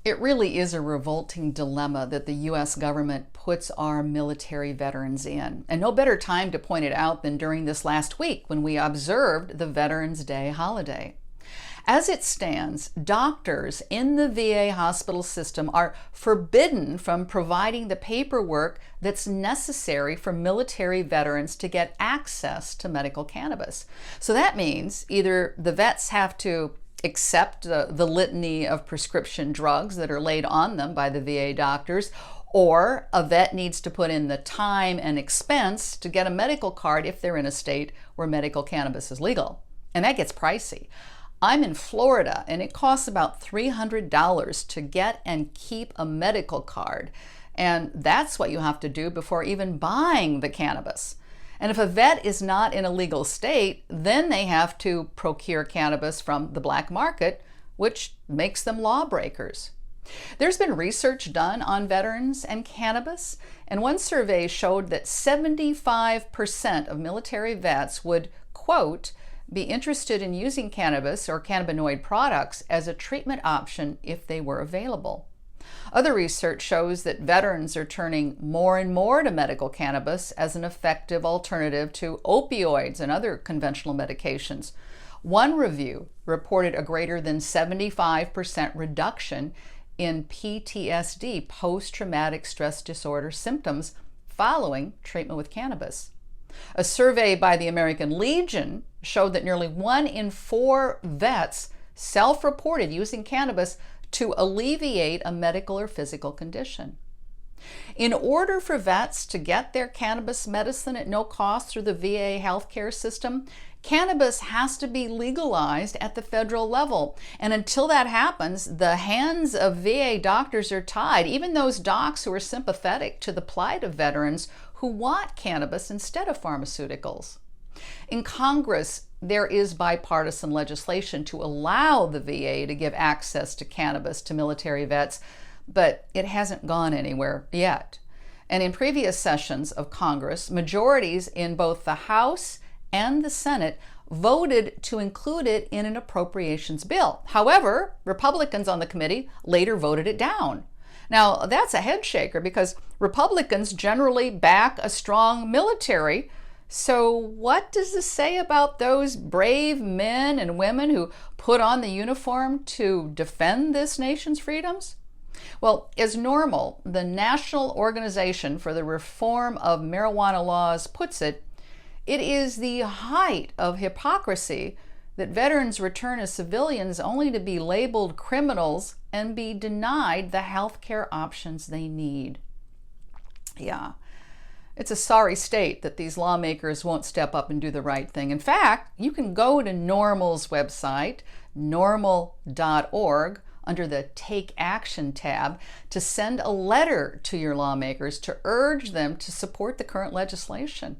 It really is a revolting dilemma that the U.S. government puts our military veterans in. And no better time to point it out than during this last week when we observed the Veterans Day holiday. As it stands, doctors in the VA hospital system are forbidden from providing the paperwork that's necessary for military veterans to get access to medical cannabis. So that means either the vets have to accept the litany of prescription drugs that are laid on them by the VA doctors, or a vet needs to put in the time and expense to get a medical card if they're in a state where medical cannabis is legal. And that gets pricey. I'm in Florida, and it costs about $300 to get and keep a medical card. And that's what you have to do before even buying the cannabis. And if a vet is not in a legal state, then they have to procure cannabis from the black market, which makes them lawbreakers. There's been research done on veterans and cannabis, and one survey showed that 75% of military vets would, quote, be interested in using cannabis or cannabinoid products as a treatment option if they were available. Other research shows that veterans are turning more and more to medical cannabis as an effective alternative to opioids and other conventional medications. One review reported a greater than 75% reduction in PTSD, post-traumatic stress disorder symptoms, following treatment with cannabis. A survey by the American Legion showed that nearly 1 in 4 vets self-reported using cannabis to alleviate a medical or physical condition. In order for vets to get their cannabis medicine at no cost through the VA healthcare system, cannabis has to be legalized at the federal level. And until that happens, the hands of VA doctors are tied, even those docs who are sympathetic to the plight of veterans who want cannabis instead of pharmaceuticals. In Congress, there is bipartisan legislation to allow the VA to give access to cannabis to military vets, but it hasn't gone anywhere yet. And in previous sessions of Congress, majorities in both the House and the Senate voted to include it in an appropriations bill. However, Republicans on the committee later voted it down. Now, that's a head shaker because Republicans generally back a strong military. So what does this say about those brave men and women who put on the uniform to defend this nation's freedoms? Well, as NORML, the National Organization for the Reform of Marijuana Laws, puts it, it is the height of hypocrisy that veterans return as civilians only to be labeled criminals and be denied the health care options they need. Yeah. It's a sorry state that these lawmakers won't step up and do the right thing. In fact, you can go to NORML's website, norml.org, under the Take Action tab, to send a letter to your lawmakers to urge them to support the current legislation.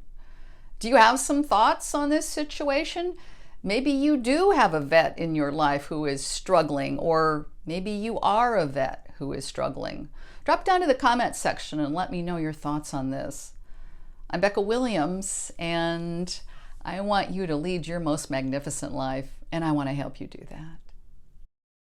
Do you have some thoughts on this situation? Maybe you do have a vet in your life who is struggling, or maybe you are a vet who is struggling. Drop down to the comment section and let me know your thoughts on this. I'm Becca Williams, and I want you to lead your most magnificent life, and I want to help you do that.